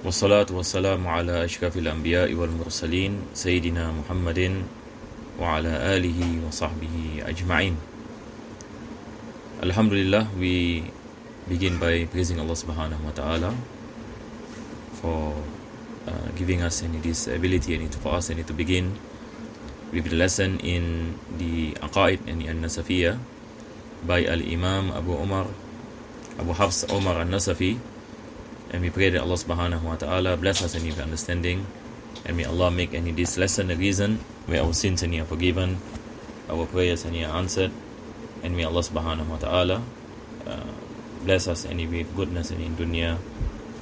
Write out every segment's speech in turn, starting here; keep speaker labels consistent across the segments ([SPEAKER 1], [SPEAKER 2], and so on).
[SPEAKER 1] والصلاة والسلام على أشرف الأنبياء والمرسلين سيدنا محمد وعلى آله وصحبه أجمعين. Alhamdulillah, we begin by praising Allah subhanahu wa ta'ala for giving us this ability for us to begin with the lesson in the Aqaid and An-Nasafiyya by Al-Imam Abu Hafs Umar An-Nasafi. And we pray that Allah subhanahu wa ta'ala bless us with understanding, and may Allah make this lesson a reason where our sins are forgiven, our prayers are answered, and may Allah subhanahu wa ta'ala bless us with goodness in dunya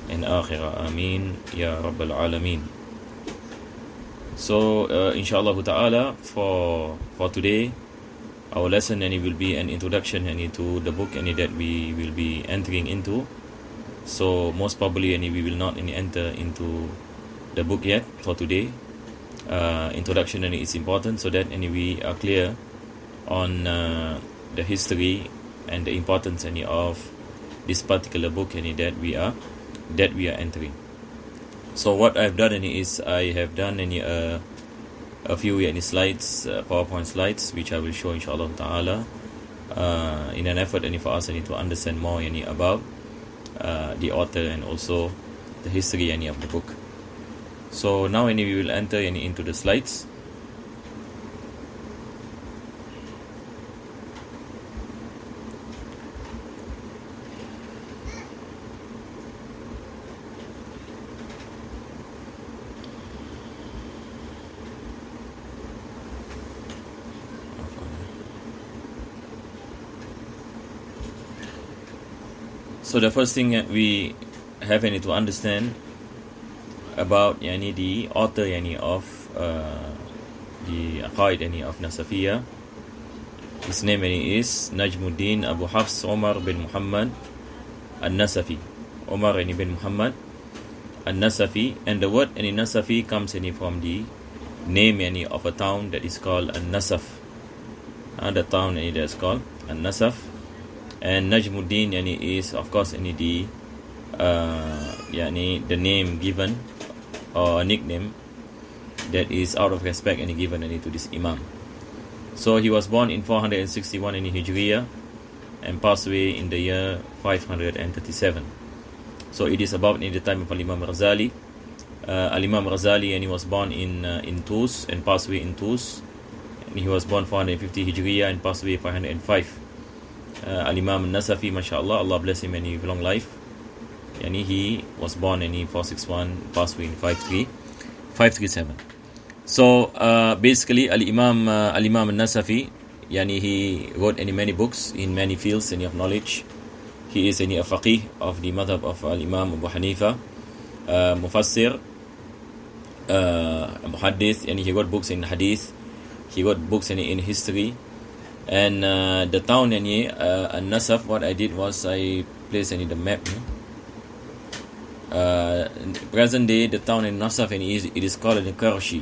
[SPEAKER 1] and akhirah. Ameen ya rabbal alameen. So inshallah ta'ala, for today our lesson will be an introduction to the book that we will be entering into. So most probably we will not enter into the book yet for today. Introduction is important so that we are clear on the history and the importance of this particular book that we are entering. So what I've done is I have done a few slides, PowerPoint slides, which I will show inshallah ta'ala in an effort for us to understand more about the author and also the history of the book. So now we will enter into the slides. So the first thing that we have to understand about the author of the Aqaid of Nasafiyya, his name is Najmuddin Abu Hafs Umar bin Muhammad An-Nasafi. Umar bin Muhammad An-Nasafi, and the word Nasafi comes from the name of a town that is called An-Nasaf. The town that is called An-Nasaf. And Najmuddin is of course the name given or a nickname that is out of respect given to this Imam. So he was born in 461 Hijriya and passed away in the year 537. So it is about the time of Al-Imam Ghazali. Al-Imam Ghazali was born in Tus and passed away in Tus. And he was born 450 Hijriya and passed away 505. Al-Imam Nasafi, mashallah, Allah bless him with long life. He was born in 461, passed away in 537. So basically Al-Imam Nasafi, he wrote many books in many fields of knowledge. He is a faqih of the madhab of Al-Imam Abu Hanifa, Mufassir, Muhaddith, he wrote books in hadith, he wrote books in history. And the town An-Nasaf, what I did was I placed the map. Present day, the town in Nasaf it is called Karachi.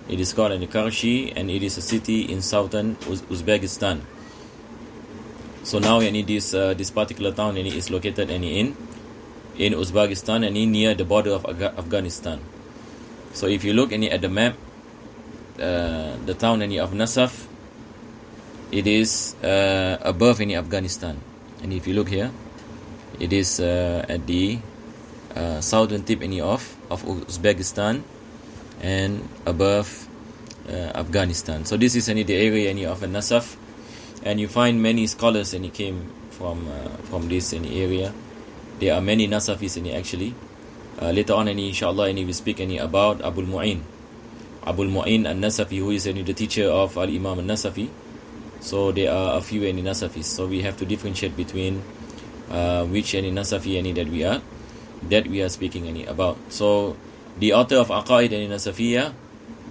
[SPEAKER 1] It is called Karachi, and it is a city in southern Uzbekistan. So now this particular town is located in Uzbekistan and near the border of Afghanistan. So if you look at the map, the town of Nasaf, it is above Afghanistan, and if you look here, it is at the southern tip of Uzbekistan and above Afghanistan. So this is the area of Nasaf, and you find many scholars came from this area. There are many Nasafis actually. Later on inshallah we speak about Abul Mu'in An-Nasafi, who is the teacher of Al-Imam An-Nasafi. So there are a few Nasafis. So we have to differentiate between which Nasafi that we are speaking about. So the author of Aqaid Nasafiyya,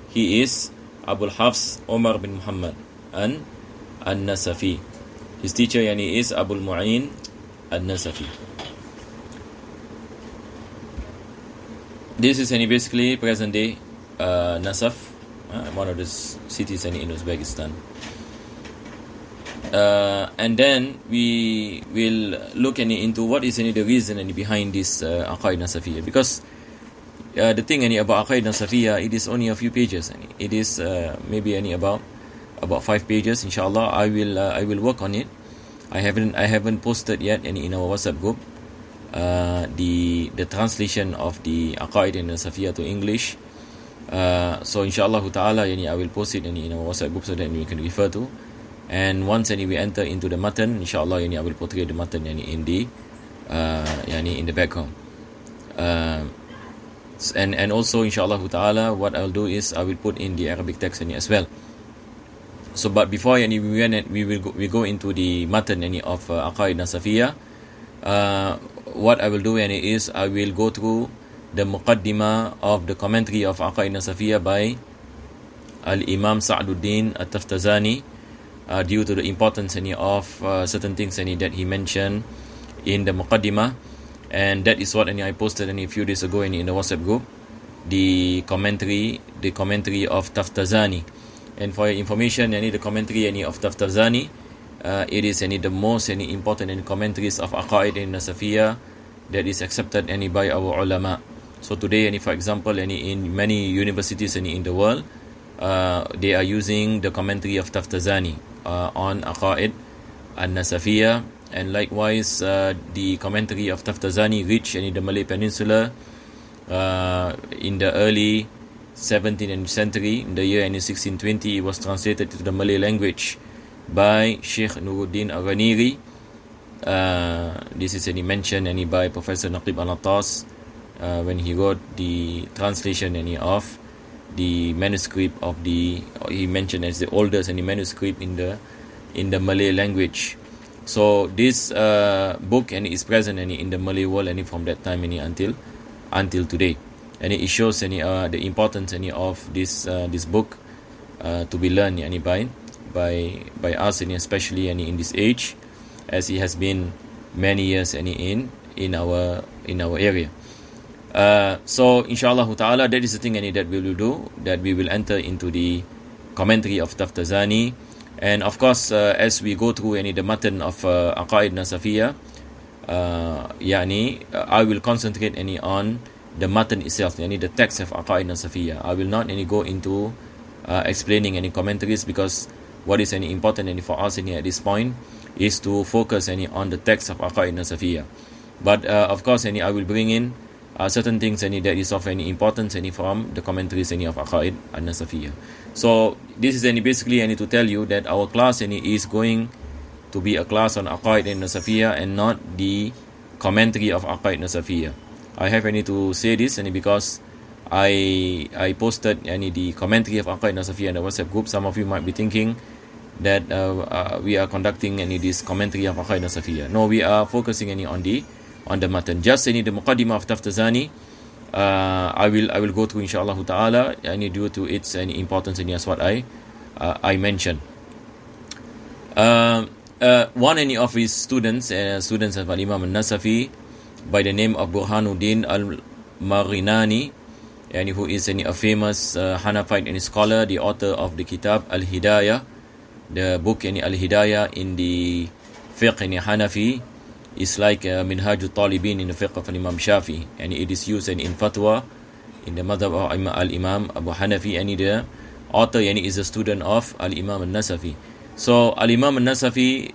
[SPEAKER 1] he is Abu Hafs Umar bin Muhammad An-Nasafi. His teacher is Abul Mu'in An-Nasafi. This is basically present day Nasaf, one of the cities in Uzbekistan. and then we will look into what is the reason behind this Aqaid Nasafiyah, because the thing about Aqaid Nasafiyah, it is only a few pages. It is maybe about 5 pages. Inshallah, I will work on it. I haven't posted yet in our WhatsApp group the translation of the Aqaid Nasafiyah to English. So inshallah ta'ala, I will post it in our WhatsApp group so that you can refer to. And once we enter into the matan, inshallah I will portray the matan in the background. And also inshallah ta'ala, what I'll do is I will put in the Arabic text as well. So but before we go into the matan of Aqaid Nasafiyah, what I will do is I will go through the muqaddimah of the commentary of Aqaid Nasafiyah by Al-Imam Sa'duddin At-Taftazani, due to the importance of certain things that he mentioned in the muqaddimah. And that is what I posted a few days ago in the WhatsApp group, the commentary of Taftazani. And for your information, the commentary of Taftazani, it is the most important commentaries of Aqaid Nasafiyah that is accepted by our ulama. So today, for example, in many universities in the world, they are using the commentary of Taftazani on Aqaid Nasafiyah. And likewise, the commentary of Taftazani reached the Malay Peninsula in the early 17th century. In the year 1620, it was translated to the Malay language by Sheikh Nuruddin Aghaniri. This is mentioned by Professor Naqib Al-Attas when he wrote the translation of the manuscript of he mentioned as the oldest manuscript in the Malay language. So this book is present in the Malay world from that time until today, and it shows the importance of this book to be learned by us, especially in this age, as it has been many years in our area. So inshallah ta'ala, that is the thing that we will do, that we will enter into the commentary of Taftazani. And of course, as we go through the matan of Aqaid Nasafiyah, I will concentrate on the matan itself, the text of Aqaid Nasafiyah. I will not go into explaining any commentaries, because what is important for us at this point is to focus on the text of Aqaid Nasafiyah. But of course, I will bring in certain things that is of importance from the commentaries of Aqaid Nasafiyah. So this is basically to tell you that our class is going to be a class on Aqaid Nasafiyah and not the commentary of Aqaid Nasafiyah. I have to say this because I posted the commentary of Aqaid Nasafiyah in the WhatsApp group. Some of you might be thinking that we are conducting this commentary of Aqaid Nasafiyah. No, we are focusing on the matan. Just the muqaddimah of Taftazani, I will go through inshallah ta'ala, due to its importance as what I mentioned. One of his students of Imam al-Nasafi by the name of Burhanuddin al-Marinani, who is a famous Hanafite scholar, the author of the kitab Al-Hidayah, the book Al-Hidayah in the fiqh Hanafi. It's like Minhaj al-Talibin in the fiqh of Imam Shafi, and it is used in fatwa in the madhab of Al-Imam Abu Hanafi, and the author is a student of Al-Imam al-Nasafi. So Al-Imam al-Nasafi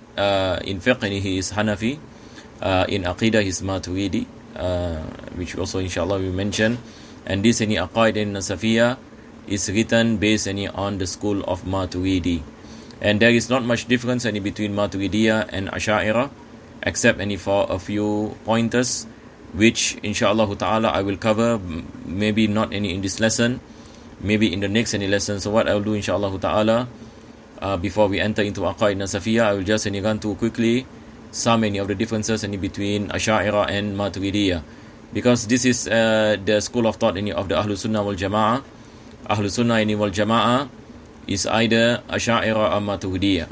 [SPEAKER 1] in fiqh he is Hanafi, in Aqidah he is Maturidi, which also inshallah we mention. And this Aqaid Nasafiyah is written based on the school of Maturidi, and there is not much difference between Maturidiyah and Asha'ira, except for a few pointers, which inshallah ta'ala I will cover, maybe not in this lesson, maybe in the next lesson. So what I will do inshallah ta'ala, before we enter into Aqaid Nasafiyah, I will just run through quickly some of the differences between Asha'ira and Maturidiyah, because this is the school of thought of the Ahlus Sunnah wal Jama'ah. Ahlus Sunnah wal Jama'ah is either Asha'ira or Maturidiyah.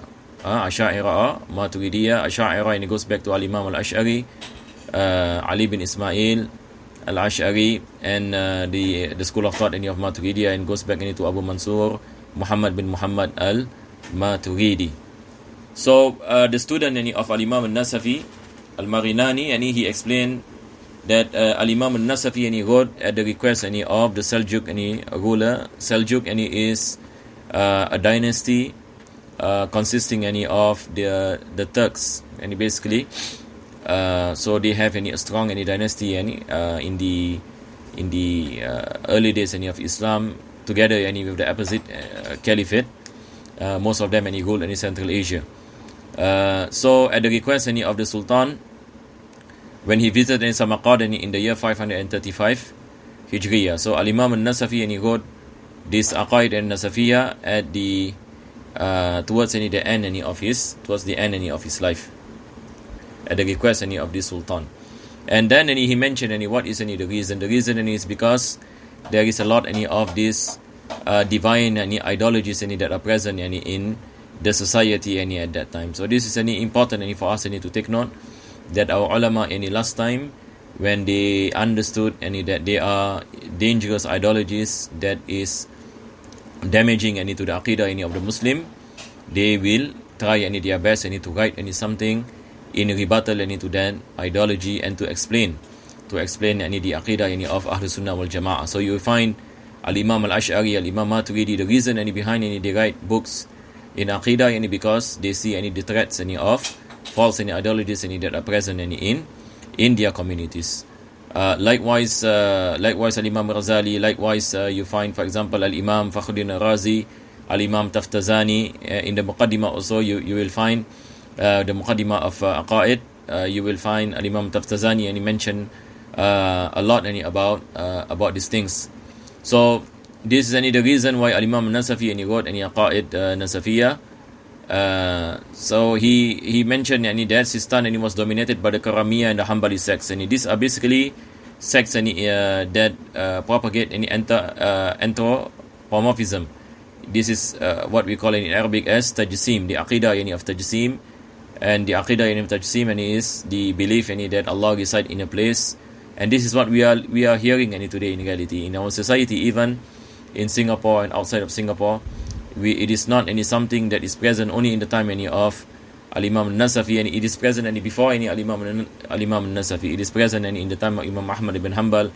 [SPEAKER 1] Asha'ira, Maturidiyah. Asha'ira, and it goes back to Al-Imam Al-Ash'ari, Ali bin Ismail Al-Ash'ari, and the school of thought of Maturidiyah, and goes back into Abu Mansur Muhammad bin Muhammad Al-Maturidi. So the student of Al-Imam al-Nasafi, Al-Marinani, and he explained that Al-Imam al-Nasafi wrote at the request of the Seljuk ruler. Seljuk is a dynasty consisting of the Turks, and basically so they have a strong dynasty in the early days of Islam, together with the opposite caliphate. Most of them ruled in Central Asia. So at the request of the Sultan, when he visited Samarkand in the year 535 Hijriya, so Al-Imam al-Nasafi wrote this Aqaid al-Nasafiyya at the towards the end of his life, at the request of the Sultan. And then he mentioned what is the reason. The reason is because there is a lot of these divine ideologies that are present in the society at that time. So this is important for us to take note that our ulama last time, when they understood that they are dangerous ideologies that is damaging to the aqidah of the Muslim, they will try their best to write something in rebuttal to that ideology and to explain the aqidah of Ahlus Sunnah wal Jama'ah. So you will find Al-Imam Al-Ash'ari, Al-Imam Maturidi, the reason behind they write books in aqidah because they see the threats of false ideologies that are present in their communities. Likewise Al-Imam Ghazali, likewise you find, for example, Al-Imam Fakhruddin Al-Razi, Al-Imam Taftazani. In the Muqaddimah also you will find the Muqaddimah of Aqaid, you will find Al-Imam Taftazani, and he mentioned a lot about these things. So this is the reason why Al-Imam Nasafi wrote Aqaid Nasafiyya. So he mentioned that Sistan was dominated by the Karamiya and the Hanbali sects, and these are basically sects that propagate anthropomorphism. This is what we call in Arabic as Tajsim, the Aqidah of Tajsim. And the Aqidah of Tajsim is the belief that Allah resides in a place, and this is what we are hearing today in reality in our society, even in Singapore and outside of Singapore. It is not something that is present only in the time of Al-Imam al-Nasafi, and it is present before Al-Imam al-Nasafi. It is present in the time of Imam Ahmad ibn Hanbal,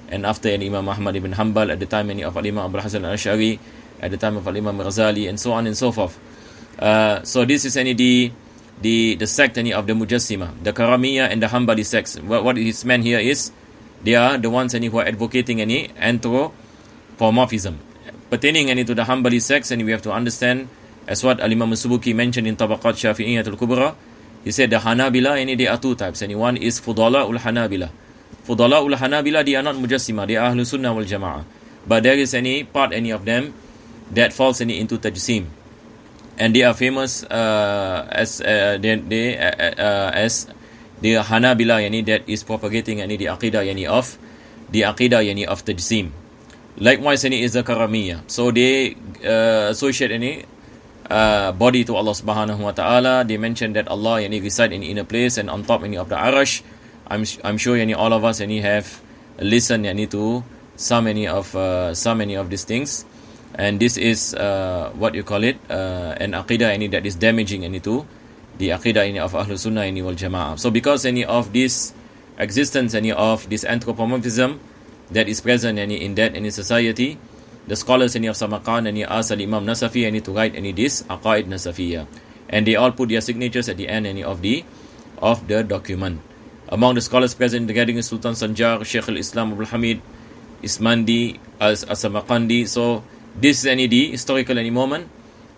[SPEAKER 1] and after Imam Ahmad ibn Hanbal, at the time of Al-Imam Abu Hasan al-Ash'ari, at the time of Al-Imam Ghazali, and so on and so forth. So this is the sect of the Mujassima, the Karamiya and the Hanbali sects. What is meant here is they are the ones who are advocating anthropomorphism pertaining to the Hanbali sects. And we have to understand, as what Al-Imam Subuki mentioned in Tabaqat Shafi'iyyat al-Kubra, he said the Hanabila, there are two types. One is Fudala ul-Hanabila. Fudala ul-Hanabila, they are not Mujassima, they are Ahlus Sunnah wal Jama'ah. But there is part of them that falls into Tajsim. And they are famous as the Hanabila, that is propagating the Aqidah of Tajsim. Likewise, is the Karamiya. So they associate body to Allah subhanahu wa ta'ala. They mention that Allah reside in a place and on top of the Arash. I'm sure all of us have listened to some of these things. And this is what you call it, an aqidah that is damaging to the aqidah of Ahlus Sunnah wal Jama'ah. So because of this existence of this anthropomorphism that is present in that society, the scholars of Samarkand asked Imam Nasafi to write this Aqaid Nasafiyya, and they all put their signatures at the end of the document. Among the scholars present, the gathering Sultan Sanjar, Sheikh al-Islam Abdul Hamid Ismandi as-Samarkandi. So this is the historical moment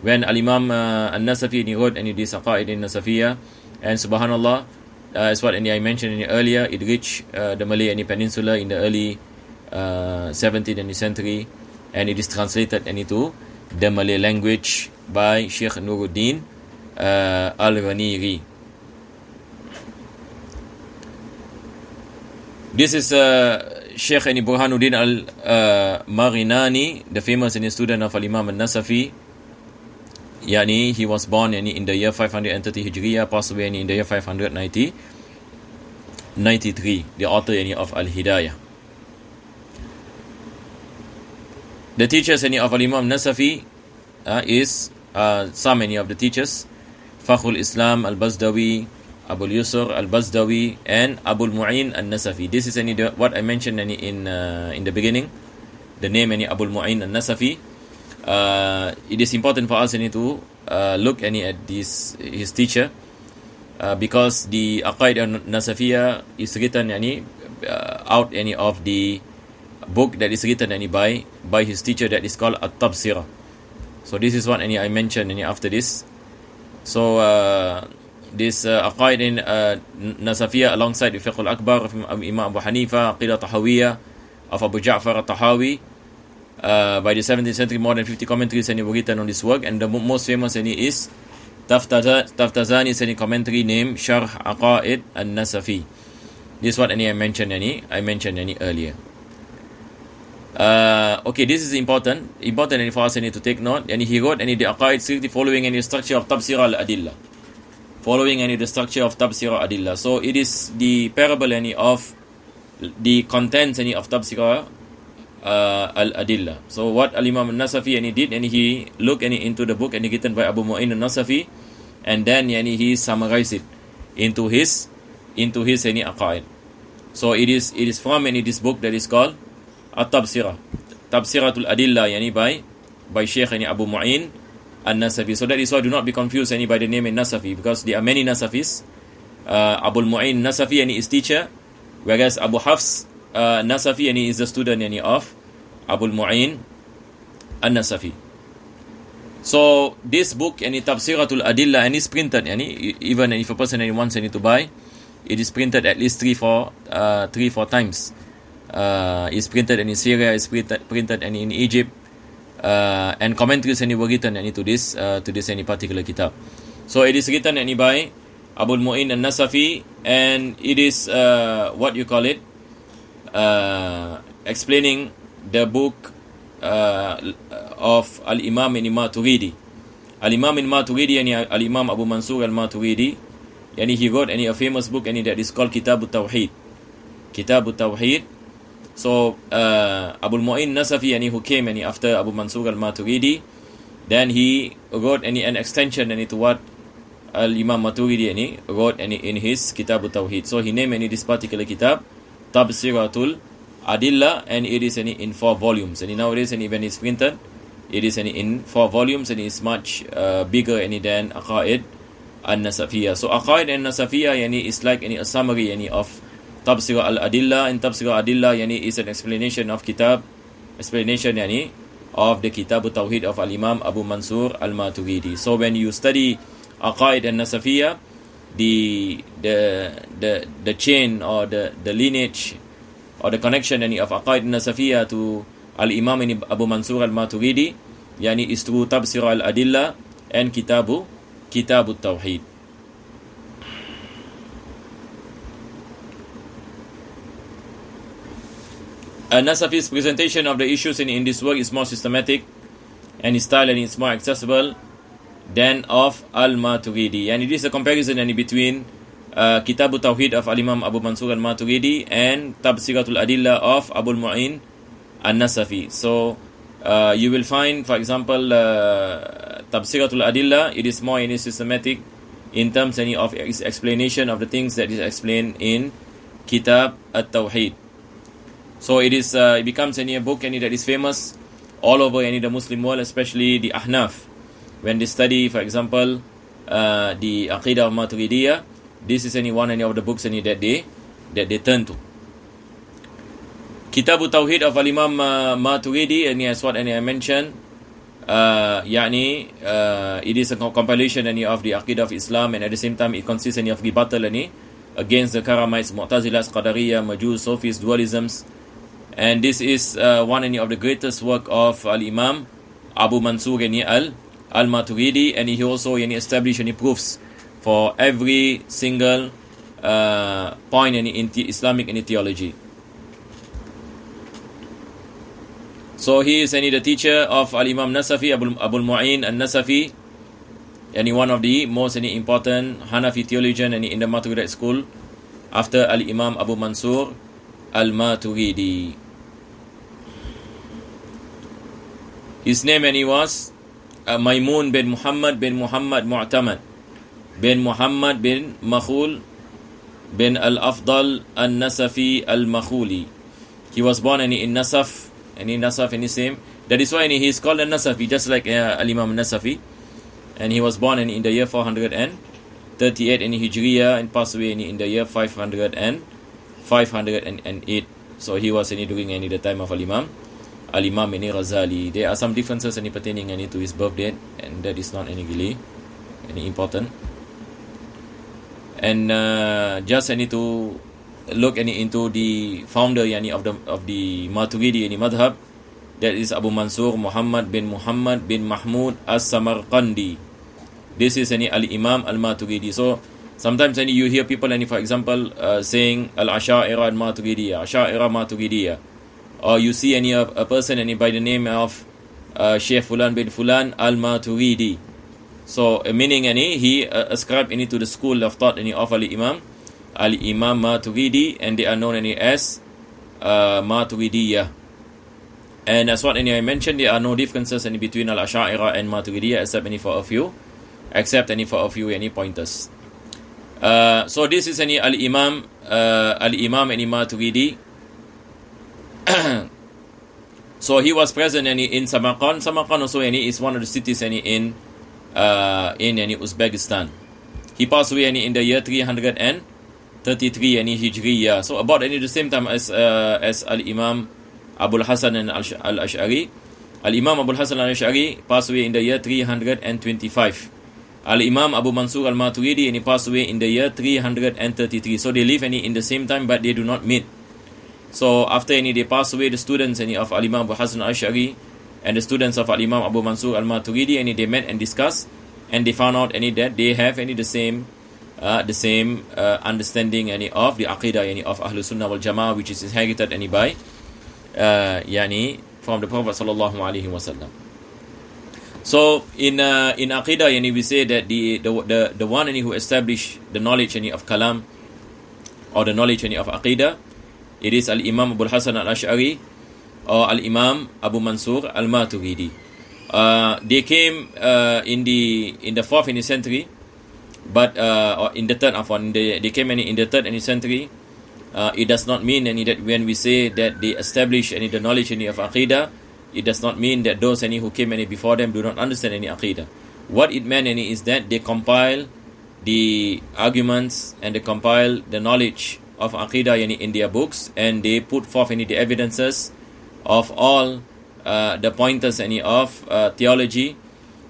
[SPEAKER 1] when Al-Imam al-Nasafi wrote this Aqaid Nasafiyya, and subhanallah, as what I mentioned earlier, it reached the Malay Peninsula in the early 17th century, and it is translated into the Malay language by Sheikh Nuruddin Al-Ghaniri. This is Sheikh Burhanuddin Al-Marinani, the famous student of Al-Imam al-Nasafi. He was born in the year 530 Hijriya, passed away in the year 593, the author of Al-Hidayah. The teachers of Al-Imam Nasafi is some of the teachers. Fakhrul Islam al-Bazdawi, Abul Yusr al-Bazdawi, and Abul Mu'in al-Nasafi. This is what I mentioned in the beginning, the name Abul Mu'in al-Nasafi. It is important for us to look at his teacher, because the Aqaid al-Nasafiyah is written out of the book that is written by his teacher, that is called At-Tabsirah. So this is what I mentioned after this. So this Aqaid in Nasafiyah, alongside the Fiqh al-Akbar of Imam Abu Hanifa, Aqidah Tahawiyah of Abu Ja'far al-Tahawi, by the 17th century, more than 50 commentaries were written on this work, and the most famous is Taftazani's commentary named Sharh Aqaid al-Nasafi. This is what I mentioned earlier. Okay, this is important for us to take note. And he wrote the Aqaid strictly following the structure of Tabsir al-Adillah. So it is the parable of the contents of Tabsir al-Adillah. So what Al-Imam al-Nasafi did, he looked into the book written by Abu Mu'in al-Nasafi, and then he summarized it into his Aqaid. So it is from this book that is called At-Tabsirah, Tabsiratul Adillah, by Sheikh Abu Mu'in al-Nasafi. So that is why do not be confused by the name Nasafi, because there are many Nasafis. Abu Mu'in Nasafi is teacher, whereas Abu Hafs Nasafi is the student of Abu Mu'in al-Nasafi. So this book Tabsiratul Adillah is printed, even if a person wants to buy, it is printed at least 3-4 times. It's printed in Syria, it's printed in Egypt, and commentaries were written to this particular kitab. So it is written by Abu Mu'in al-Nasafi, and it is explaining the book of Al-Imam al-Maturidi. Al-Imam al-Maturidi, Al-Imam Abu Mansur al-Maturidi, he wrote a famous book that is called Kitab al-Tawheed. So Abu Mu'in Nasafi, who came after Abu Mansur al-Maturidi, then he wrote an extension to what Al-Imam Maturidi wrote in his Kitab al-Tawheed. So he named this particular kitab Tabsiratul Adillah, and it is in 4 volumes. And nowadays, when it's printed, it is in 4 volumes, and it's much bigger than Aqaid al-Nasafiyah. So Aqaid al-Nasafiyah is like a summary of Tabsir al-Adillah, and Tabsir al-Adillah is an explanation of the Kitab al-Tawheed of Al-Imam Abu Mansur al-Maturidi. So when you study Aqaid al-Nasafiyah, the chain or the lineage or the connection of Aqaid al-Nasafiyah to Al-Imam Abu Mansur al-Maturidi is through Tabsir al-Adillah and Kitab al-Tawheed. Nasafi's presentation of the issues in this work is more systematic, and his style is more accessible than of al-Maturidi. And it is a comparison between Kitab al-Tawheed of Al-Imam Abu Mansur al-Maturidi and Tabsiratul Adillah of Abu Mu'in al-Nasafi. So you will find, for example, Tabsiratul Adillah, it is more systematic in terms of its explanation of the things that is explained in Kitab al-Tawheed. So it becomes a book that is famous all over the Muslim world, especially the Ahnaf. When they study, for example, the Aqidah of Maturidiyah, this is one of the books that they turn to. Kitab al-Tawheed of Al-Imam Maturidi, and as what I mentioned, it is a compilation of the Aqidah of Islam, and at the same time it consists of rebuttal against the Karamites, Mu'tazilas, Qadariyah, Majus, Sufis, dualisms. And this is one of the greatest work of Al-Imam Abu Mansur al-Maturidi, and he also established proofs for every single point in Islamic theology. So he is the teacher of Al-Imam Nasafi, Abu Mu'in al-Nasafi, one of the most important Hanafi theologian in the Maturidite school after Al-Imam Abu Mansur al-Maturidi. His name was Maimun bin Muhammad Mu'tamad. bin Muhammad bin Makhul bin Al-Afdal Al-Nasafi Al-Makhuli. He was born in Nasaf, Nasaf in the same. That is why he is called Al-Nasafi, just like Al-Imam Nasafi. And he was born in the year 438 in Hijriya and passed away in the year 508. So he was during the time of Al-Imam Ghazali. There are some differences pertaining to his birth date, and that is not really important. And just to look into the founder of the Maturidi madhab, that is Abu Mansur Muhammad bin Mahmud As-Samarqandi. This is Al-Imam Al-Maturidi. So sometimes you hear people for example saying Al-Asha'ira Al-Maturidiyya, Asha'ira Maturidiyya, or you see a person by the name of Sheikh Fulan bin Fulan Al-Maturidi. So meaning he ascribed to the school of thought of Al-Imam Maturidi, and they are known as Maturidiyya. And as what I mentioned, there are no differences between Al-Asha'ira and Maturidiyya except for a few pointers. So this is Al-Imam Maturidi. So he was present in Samarkand. Samarkand also is one of the cities in Uzbekistan. He passed away in the year 333 Hijriya. So about the same time as Al-Imam Abul Hasan al-Ash'ari. Al-Imam Abul Hasan al-Ash'ari passed away in the year 325. Al-Imam Abu Mansur al-Maturidi, and he passed away in the year 333. So they live in the same time, but they do not meet. So after they passed away, the students of Al-Imam Abu Hasan al-Ash'ari and the students of Al-Imam Abu Mansur al-Maturidi, and they met and discussed, and they found out that they have the same understanding of the Aqidah of Ahlus Sunnah wal Jama'ah, which is inherited by from the Prophet sallallahu alaihi wasallam. So in Aqidah we say that the one who established the knowledge of Kalam, or the knowledge of Aqidah, it is Al-Imam Abul Hasan al-Ash'ari or Al-Imam Abu Mansur al-Maturidi. They came in the 4th century, but or in the 3rd they came in the 3rd century. It does not mean that when we say that they established the knowledge of Aqidah, it does not mean that those who came before them do not understand any Aqidah. What it meant is that they compile the arguments and they compile the knowledge of Aqidah in their books, and they put forth the evidences of all the pointers of theology,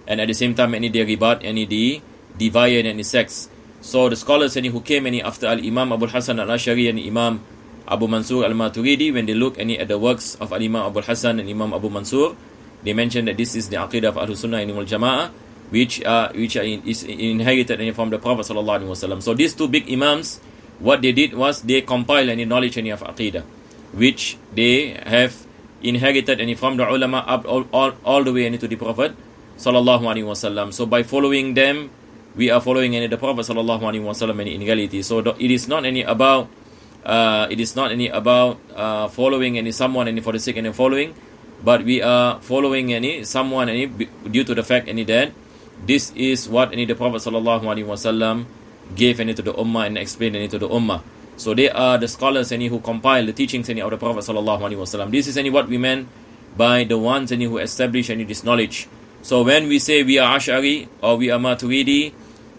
[SPEAKER 1] and at the same time they rebut the divide and the sects. So the scholars who came after Al-Imam Abul Hasan al-Ash'ari and Imam Abu Mansur al-Maturidi, when they look at the works of Al-Imam Abul Hasan and Imam Abu Mansur, they mention that this is the Aqidah of Ahlus Sunnah wal Jama'ah, which is inherited from the Prophet sallallahu alaihi wasallam. So these two big Imams, what they did was they compiled any knowledge of Aqidah, which they have inherited from the ulama up all the way to the Prophet sallallahu alaihi wasallam. So by following them, we are following the Prophet sallallahu alaihi wasallam in reality. So it is not about following someone for the sake of following, but we are following someone due to the fact that this is what the Prophet sallallahu alaihi wasallam gave to the ummah and explained to the ummah. So they are the scholars who compile the teachings of the Prophet sallallahu alaihi wasallam. This is what we meant by the ones who establish this knowledge. So when we say we are Ash'ari or we are Maturidi,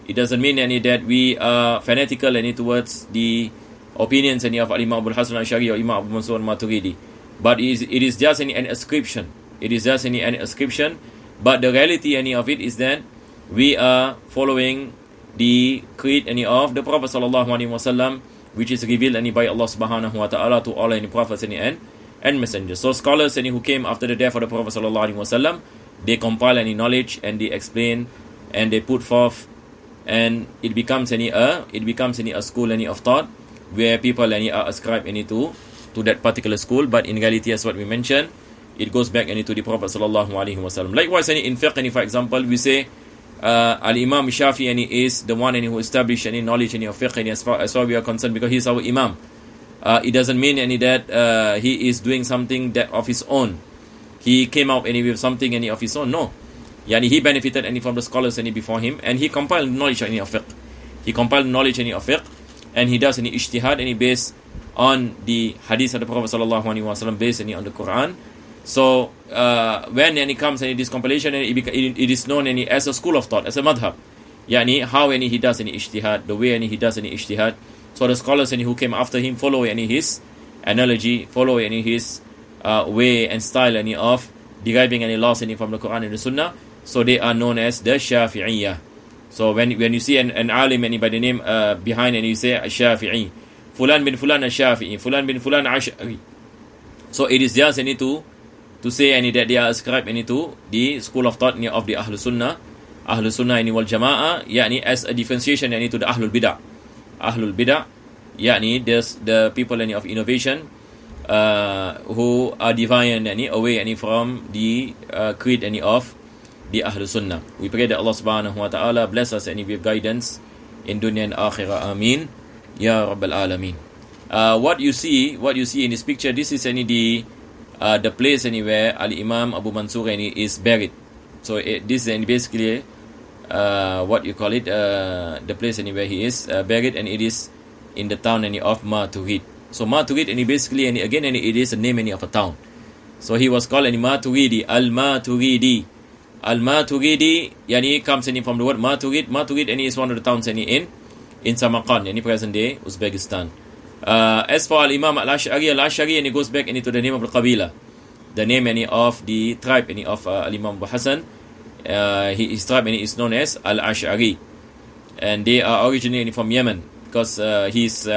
[SPEAKER 1] it doesn't mean that we are fanatical towards the opinions of Imam Abul Hasan al-Ash'ari or Imam Abu Mansur al-Maturidi. But it is just an ascription. It is just an ascription. But the reality of it is that we are following the creed of the Prophet sallallahu alaihi wasallam, which is revealed by Allah subhanahu wa ta'ala to all the prophets and messengers. So scholars who came after the death of the Prophet sallallahu alaihi wasallam, they compile any knowledge and they explain and they put forth, and it becomes a school of thought where people are ascribed to that particular school. But in reality, as what we mentioned, it goes back to the Prophet sallallahu alaihi wasallam. Likewise, in fiqh, for example, we say Al-Imam Shafi'i is the one who established any knowledge of fiqh as far we are concerned, because he's our Imam. It doesn't mean that he is doing something that of his own. He came out with something of his own. No. He benefited from the scholars before him, and he compiled knowledge of fiqh. He compiled knowledge of fiqh, and he does any ijtihad, and he based on the hadith of the Prophet sallallahu alaihi wasallam, based on the Quran. So when he comes and this compilation, and it is known as a school of thought, as a madhab. Yani how he does any ijtihad, the way he does any ijtihad. So the scholars who came after him follow his analogy, follow his way and style of deriving any laws from the Quran and the Sunnah. So they are known as the Shafi'iyah. So when you see an alim by the name behind, and you say Shafi'i, Fulan bin Fulan Shafi'i, Fulan bin Fulan Ash'ari. So it is just to say that they are ascribed to the school of thought of the Ahlul Sunnah wal Jama'ah, yani as a differentiation to the Ahlul Bid'ah. Ahlul Bid'ah, yani the people of innovation who are deviant away from the creed of the Ahlul Sunnah. We pray that Allah subhanahu wa ta'ala bless us with guidance in dunya and akhirah. Ameen. Ya Rabbal Alameen. What you see in this picture, this is the place where Al-Imam Abu Mansur is buried. So this is basically what you call it, the place where he is buried, and it is in the town of Maturid. So Maturid, basically, again, it is a name of a town. So he was called Maturidi, Al-Maturidi. Al-Maturidi, comes from the word Maturid. Maturid is one of the towns in Samarkand, present day Uzbekistan. As for Al-Imam Al-Ash'ari, it goes back into the name of the Qabila, the name of the tribe of Al-Imam Abu Hassan. His tribe is known as Al-Ash'ari, and they are originally from Yemen, because his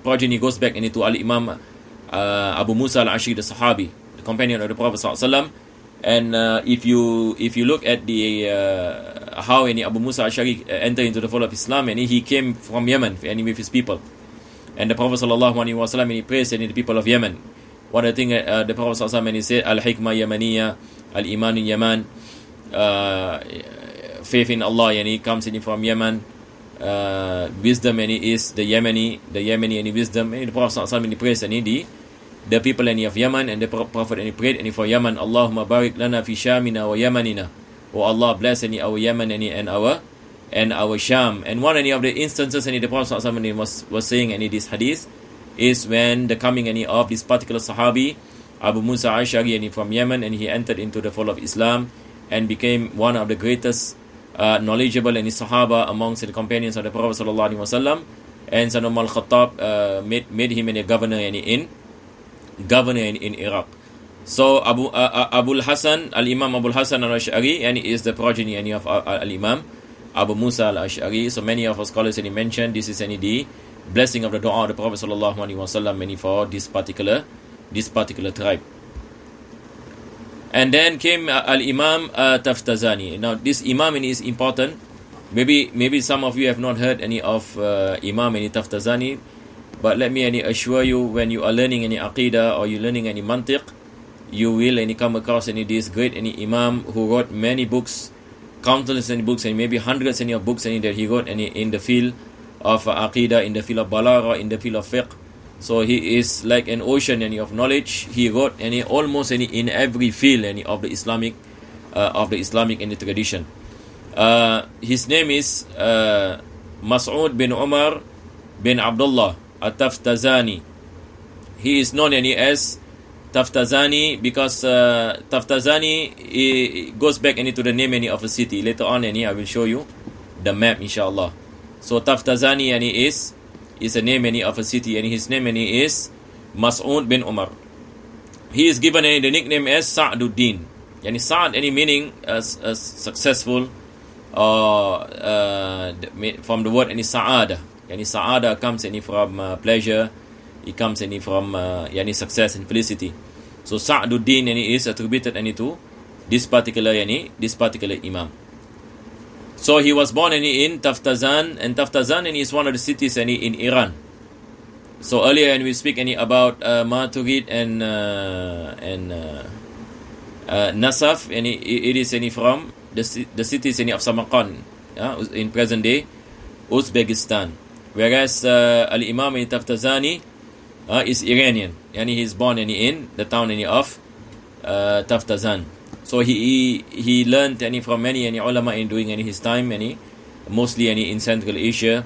[SPEAKER 1] progeny goes back into Al-Imam Abu Musa Al-Ash'ari, the Sahabi, the companion of the Prophet ﷺ. And if you look at the how Abu Musa Al-Ash'ari entered into the fold of Islam, and he came from Yemen with his people. And the Prophet ﷺ, he praised the people of Yemen. One of the things the Prophet ﷺ, he said, Al-Hikmah Yamaniya, Al-Iman in Yemen, faith in Allah, he comes from Yemen. Wisdom, is the Yemeni wisdom. And the Prophet ﷺ, he praised the people of Yemen, and the Prophet prayed for Yemen, Allahumma barik lana fi Shamina wa Yemenina. Oh Allah, bless our Yemen and our Sham. And one of the instances the Prophet ﷺ was saying this hadith is when the coming of this particular Sahabi, Abu Musa Ash'ari, from Yemen, and he entered into the fold of Islam and became one of the greatest knowledgeable Sahaba amongst the companions of the Prophet ﷺ. And Sayyidina Umar al-Khattab made him a governor in Iraq. So Abu Hassan, Al-Imam Abu Hassan Al-Ash'ari, is the progeny of Al-Imam Abu Musa Al-Ash'ari. So many of our scholars mentioned this is the blessing of the dua of the Prophet sallallahu alaihi wasallam for this particular tribe. And then came Al-Imam Taftazani. Now this Imam is important. Maybe some of you have not heard any of Imam Taftazani, but let me assure you, when you are learning any Aqidah or you learning any Mantiq, you will come across this great Imam who wrote many books, countless books, and maybe hundreds of books that he wrote in the field of Aqidah, in the field of Balagha, in the field of Fiqh. So he is like an ocean of knowledge. He wrote almost in every field of the Islamic tradition. His name is Mas'ud bin Umar bin Abdullah At-Taftazani. He is known as Taftazani because Taftazani goes back to the name of a city. Later on I will show you the map, inshallah. So Taftazani is a name of a city, and his name is Mas'ud bin Umar. He is given the nickname as Sa'duddin. Sa'd meaning successful, from the word Sa'ada. Sa'ada comes from pleasure. It comes from success and felicity. So Sa'duddin is attributed to this particular Imam. So he was born in Taftazan, and Taftazan is one of the cities in Iran. So earlier when we speak about Maturid and Nasaf, it is from the cities of Samarkand, in present day Uzbekistan. Whereas Al-Imam Taftazani is Iranian, and he is born in the town of Taftazan. So he learned from many ulama during his time, mostly in Central Asia,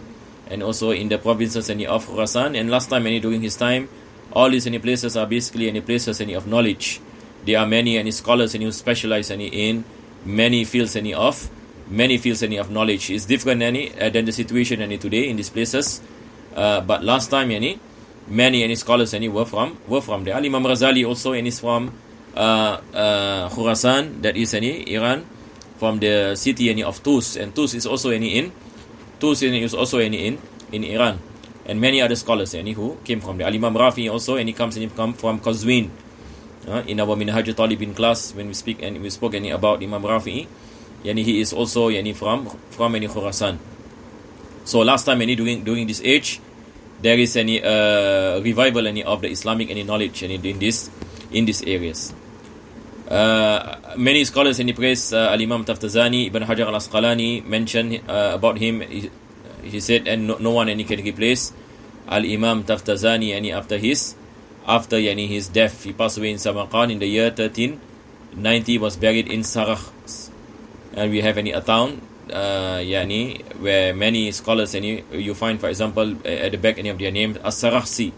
[SPEAKER 1] and also in the provinces of Khurasan. And last time during his time, all these places are basically places of knowledge. There are many scholars who specialize in many fields of knowledge. It's different than the situation today in these places. But last time many scholars were from there. Imam Ghazali also is from Khurasan, that is Iran, from the city of Tus, and Tus is also in Iran, and many other scholars who came from there. Imam Rafi also, and he comes from Qazwin. In our Minhaj Talibin class, when we spoke about Imam Rafi, he is also from Khurasan. So last time during this age, there is revival of the Islamic knowledge in these areas. Many scholars praise Al-Imam Taftazani. Ibn Hajar al-Asqalani mentioned about him. He said, and no one can replace Al-Imam Taftazani after his death. He passed away in Samarkand in the year 1390. Was buried in Sarakh, and we have a town where many scholars you find, for example, at the back of their names, As-Sarakhsi.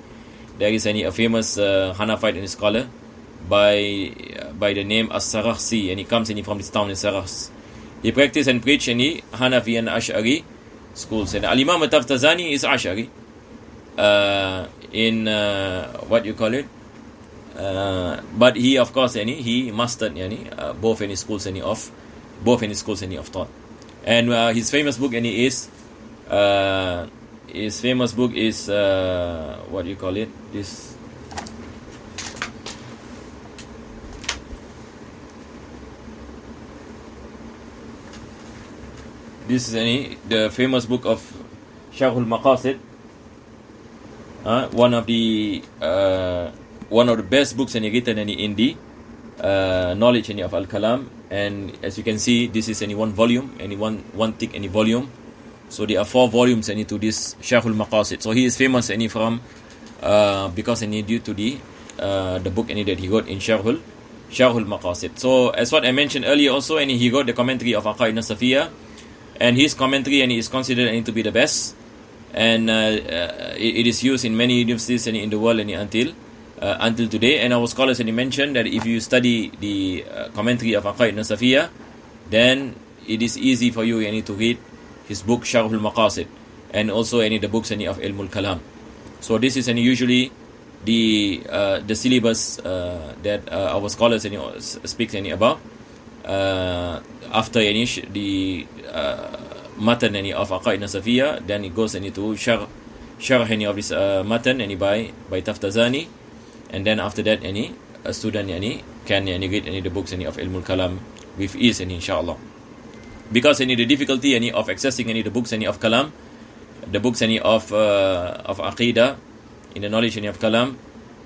[SPEAKER 1] There is a famous Hanafite scholar by the name As-Sarakhsi, and he comes from this town in Sarakhs. He practiced and preached Hanafi and Ash'ari schools. And Al-Imam Taftazani is Ash'ari. What you call it? But he, of course, he mastered both schools of thought. And his famous book is what you call it? This is the famous book of Sharhul Maqasid. One of the best books written in the knowledge of Al-Kalam. And as you can see, this is one volume, one thick volume. So there are 4 volumes to this Sharhul Maqasid. So he is famous from because due to the book that he wrote in Sharhul Maqasid. So as what I mentioned earlier also, he wrote the commentary of Aqaid Nasafiyah, and his commentary is considered to be the best, and it is used in many universities in the world until today. And our scholars mentioned that if you study the commentary of Aqaid Nasafiyah, then it is easy for you to read his book Sharhul Maqasid, and also the books of Ilmul Kalam. So this is usually the syllabus that our scholars speak about after the matan of Aqaid Nasafiyah. Then it goes to sharh of this matan by Taftazani. And then after that, a student can read the books of Ilmul Kalam with ease, inshallah. Because the difficulty of accessing the books of Kalam, the books of Aqidah, in the knowledge of Kalam,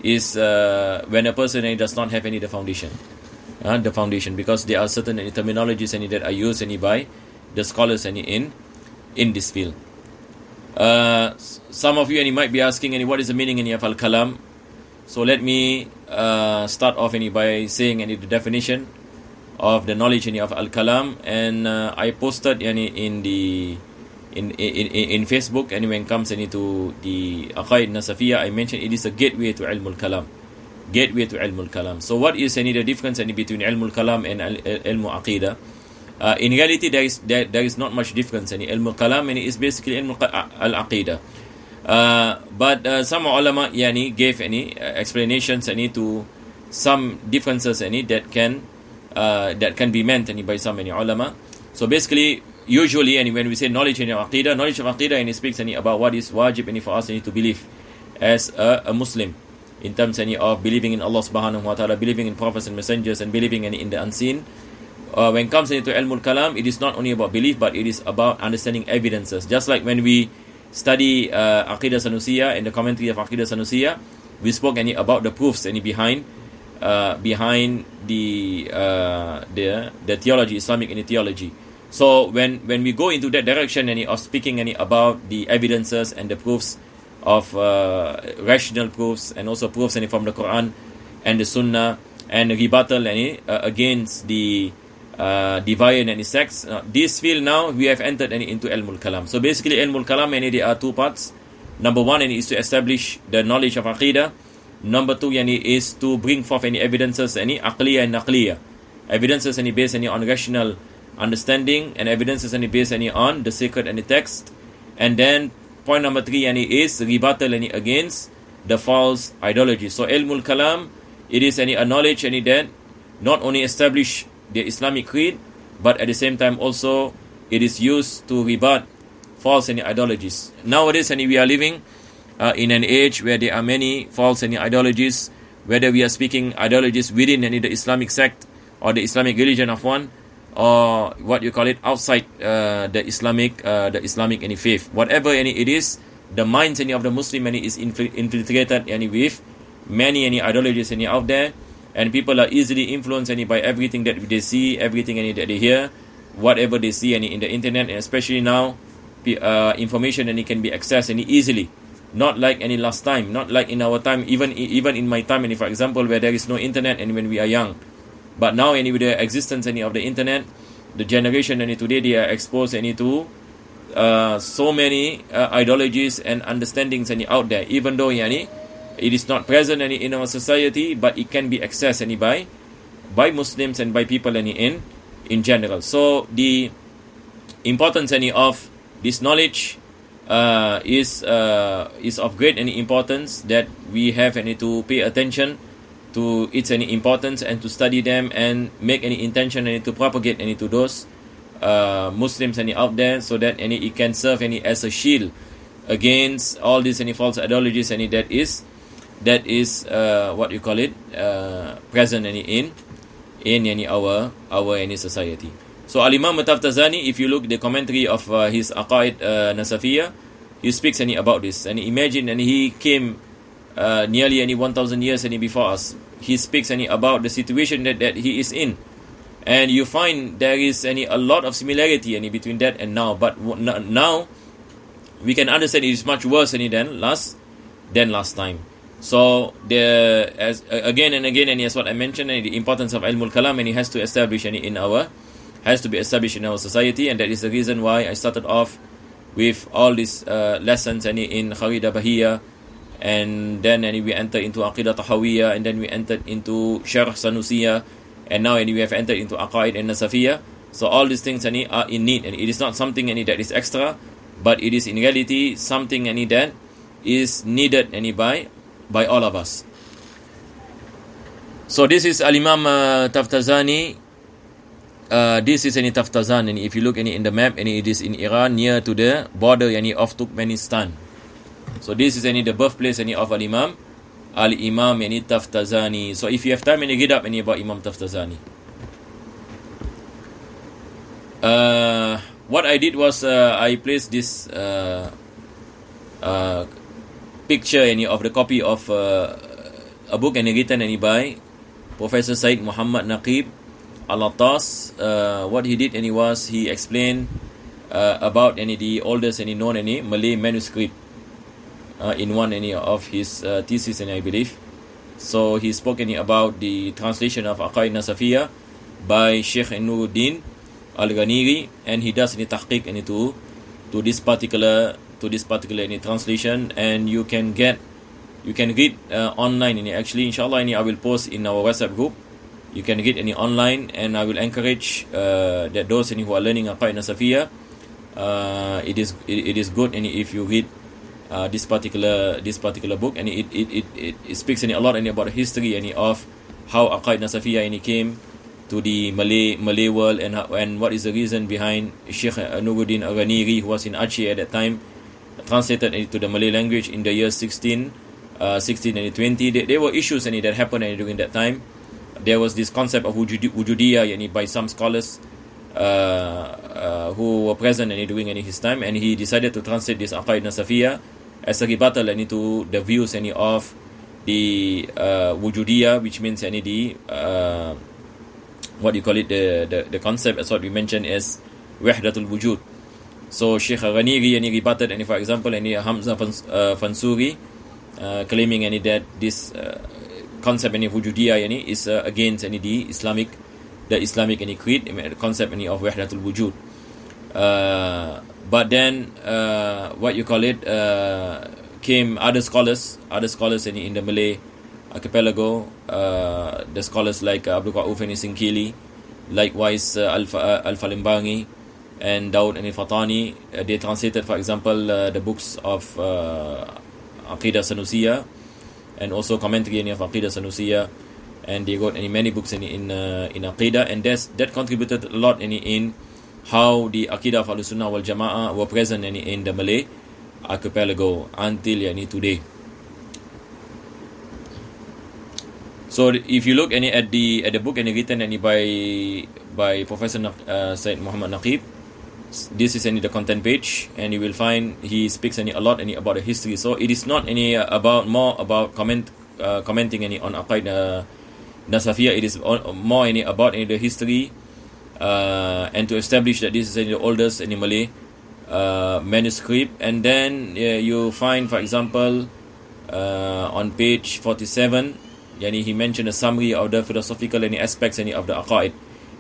[SPEAKER 1] is when a person does not have the foundation. The foundation, because there are certain terminologies that are used by the scholars in this field. Some of you might be asking, what is the meaning of Al-Kalam? So let me start off by saying the definition of the knowledge of Al-Kalam, and I posted in Facebook, and when it comes to the Aqaid Nasafiyah, I mentioned it is a gateway to Ilmul Kalam. So what is the difference between Ilmul Kalam and Ilmu Aqidah? In reality, there is not much difference. Ilmul Kalam is basically Ilmu Al-Aqidah. But some ulama gave explanations to some differences that can be meant by some ulama. So basically, usually when we say knowledge of Aqidah speaks about what is wajib for us to believe as a Muslim, in terms of believing in Allah subhanahu wa ta'ala, believing in prophets and messengers, and believing in the unseen. When it comes into Ilmul Kalam, it is not only about belief, but it is about understanding evidences. Just like when we study Aqidah Sanusiyah, in the commentary of Aqidah Sanusiyah, we spoke about the proofs behind the theology, Islamic theology. So when we go into that direction of speaking about the evidences and the proofs of rational proofs, and also proofs from the Quran and the Sunnah, and rebuttal against the divine and sects. This field now we have entered into Ilmul Kalam. So basically Ilmul Kalam there are two parts. Number one is to establish the knowledge of Aqidah. Number two is to bring forth any evidences, any aqliya and naqliya. Evidences based on rational understanding, and evidences based on the sacred and the text. And then point number three is rebuttal against the false ideology. So Ilmul Kalam, it is a knowledge that not only establish the Islamic creed, but at the same time also it is used to rebut false ideologies. Nowadays we are living in an age where there are many false ideologies, whether we are speaking ideologies within the Islamic sect or the Islamic religion of one, or what you call it outside the Islamic faith. Whatever it is, the minds of the Muslim is infiltrated with many ideologies out there, and people are easily influenced by everything that they see, everything that they hear, whatever they see in the internet, and especially now information can be accessed easily. Not like any last time, not like in our time, even in my time, for example, where there is no internet and when we are young. But now with the existence of the internet, the generation today, they are exposed to so many ideologies and understandings out there, even though it is not present in our society, but it can be accessed by Muslims and by people in general. So the importance of this knowledge is of great importance, that we have to pay attention to its importance and to study them and make intention to propagate to those Muslims out there, so that it can serve as a shield against all these false ideologies that is what you call it present in our society. So Al-Imam Taftazani, if you look the commentary of his Aqaid Nasafiyah, he speaks about this. And imagine, he came nearly 1,000 years before us. He speaks about the situation that he is in. And you find there is a lot of similarity between that and now. But now, we can understand it is much worse than last time. So, again and again, and as what I mentioned, the importance of Ilmul Kalam, and it has to establish has to be established in our society, and that is the reason why I started off with all these lessons in Kharidah Bahiyya, and then we entered into Aqidah Tahawiyya, and then we entered into Sharh Sanusiyya, and now we have entered into Aqaid and Nasafiyya. So all these things are in need, and it is not something that is extra, but it is in reality something that is needed by all of us. So this is Al-Imam Taftazani. This is Taftazan, and if you look in the map, it is in Iran, near to the border of Turkmenistan. So this is the birthplace of Al-Imam Taftazani. So if you have time, read up about Imam Taftazani. What I did was I placed this picture of the copy of a book written by Professor Said Muhammad Naqib Al-Attas. What he did was he explained about the oldest known Malay manuscript in one of his thesis, I believe. So he spoke about the translation of Aqaid Nasafiyah by Sheikh Nuruddin Al-Ghaniri, and he does tahqiq to this particular translation, and you can read online actually, inshallah, I will post in our WhatsApp group. You can read online, and I will encourage that those who are learning Aqaid Nasafiyah, it is good if you read this particular book, and it speaks a lot about the history of how Aqaid Nasafiyah came to the Malay world, and what is the reason behind Sheikh Nuruddin Al-Ghaniri, who was in Aceh at that time, translated into the Malay language in the year 16 and 20. There were issues that happened during that time. There was this concept of wujudiyah by some scholars who were present during his time, and he decided to translate this Aqaid Nasafiyah as a rebuttal to the views of the wujudiyah, which means the what you call it, the concept, as what we mentioned, as wahdatul wujud. So Sheikh Ghaniri rebutted, for example, Hamza Fansuri, claiming that this concept wujudiyah is against the Islamic the Islamic any creed, the concept any of wahdatul wujud. But then what you call it came other scholars in the Malay archipelago, the scholars like Abdul Qauf and Sinkili, likewise Al-Falimbangi and Daud and Fatani. They translated, for example, the books of Aqidah Sanusiyah and also commentary of Aqidah Sanusiyah, and they got many books in Aqidah, and that contributed a lot in how the Aqidah of Ahlus-Sunnah wal Jama'ah were present in the Malay archipelago until today. So if you look at the book written by Professor Said Muhammad Naqib, this is the content page, and you will find he speaks a lot about the history. So it is not more about commenting on Aqaidah Nasafiyah. It is more about the history, and to establish that this is the oldest Malay manuscript. And then you find, for example, on page 47, he mentioned a summary of the philosophical aspects of the Aqaid.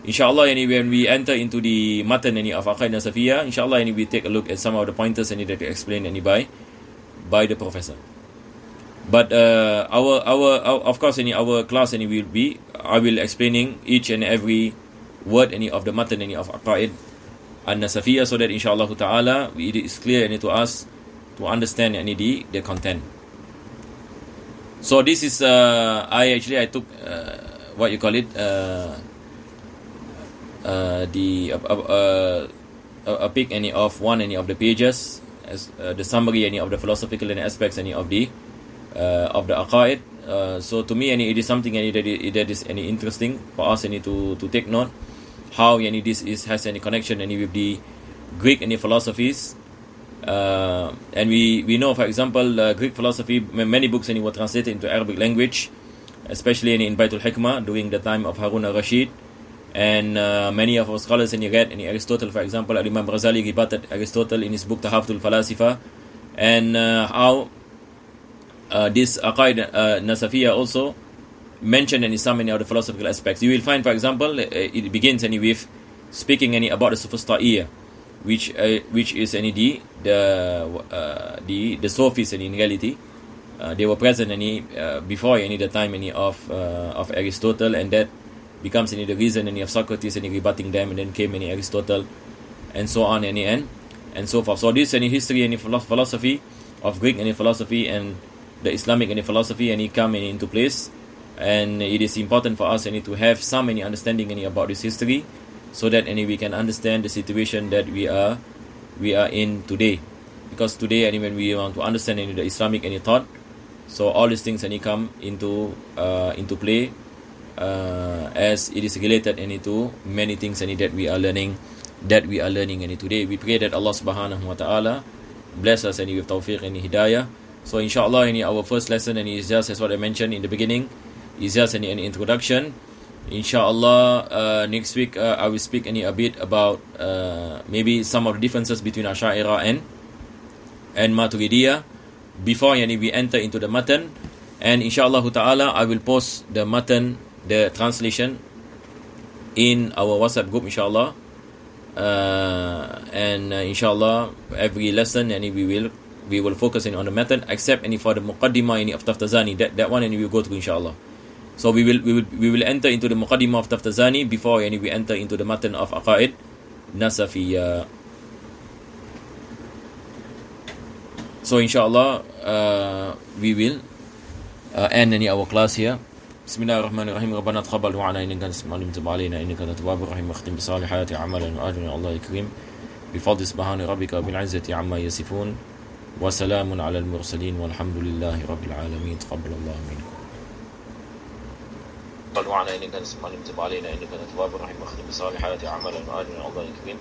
[SPEAKER 1] Inshallah, when we enter into the matan of Aqaid Nasafiyah, inshallah, we take a look at some of the pointers that are explained by the professor. But our of course, our class I will explaining each and every word of the matan of Aqaid An-Nasafiyah, so that inshallah ta'ala it is clear to us to understand the content. So this is I took what you call it a pic of one of the pages as the summary of the philosophical aspects of the Aqaid. So to me it is something that is interesting for us to take note how this has any connection with the Greek philosophies. And we know, for example, Greek philosophy, many books were translated into Arabic language, especially in Baitul Hikmah during the time of Harun al-Rashid. And many of our scholars read Aristotle, for example. Imam Ghazali rebutted Aristotle in his book Tahafutul Falasifa, and how this Aqaid Nasafiyah also mentioned some of the philosophical aspects. You will find, for example, it begins with speaking about the Sufista'iyah, which is the Sufis in reality. They were present before the time of Aristotle, and that becomes the reason of Socrates rebutting them, and then came Aristotle, and so on and so forth. So this history and philosophy of Greek philosophy and the Islamic philosophy come into place, and it is important for us to have some understanding about this history, so that we can understand the situation that we are in today. Because today when we want to understand the Islamic thought, so all these things come into play, as it is related to many things that we are learning today. We pray that Allah subhanahu wa ta'ala bless us with tawfiq and hidayah. So inshallah our first lesson is just as what I mentioned in the beginning, is just an introduction. Inshallah next week I will speak a bit about maybe some of the differences between Ash'ariyah and Maturidiyah before we enter into the matan. And inshallah ta'ala I will post the matan, the translation, in our WhatsApp group, inshallah. And inshallah every lesson we will focus on the matan, except for the muqaddimah of Taftazani. That one we will go through, inshallah. So we will enter into the muqaddimah of Taftazani before we enter into the matan of Aqaid Nasafiyah. So inshallah we will end our class here. Bismillahirrahmanirrahim. Rabbana taqabbal du'ana innaka antas samiul alim, tub alayna innaka antat tawwabur rahim, wakhtim bisalihati a'malana wa ajrina Allah karim bi fadli subhana rabbika bil izzati amma yasifun wa salamun ala al mursalin walhamdulillahi rabbil alamin. Taqabbalallahu minkum. du'ana innaka antas samiul alim, tub alayna innaka antat tawwabur rahim, wakhtim bisalihati a'malana wa ajrina Allah karim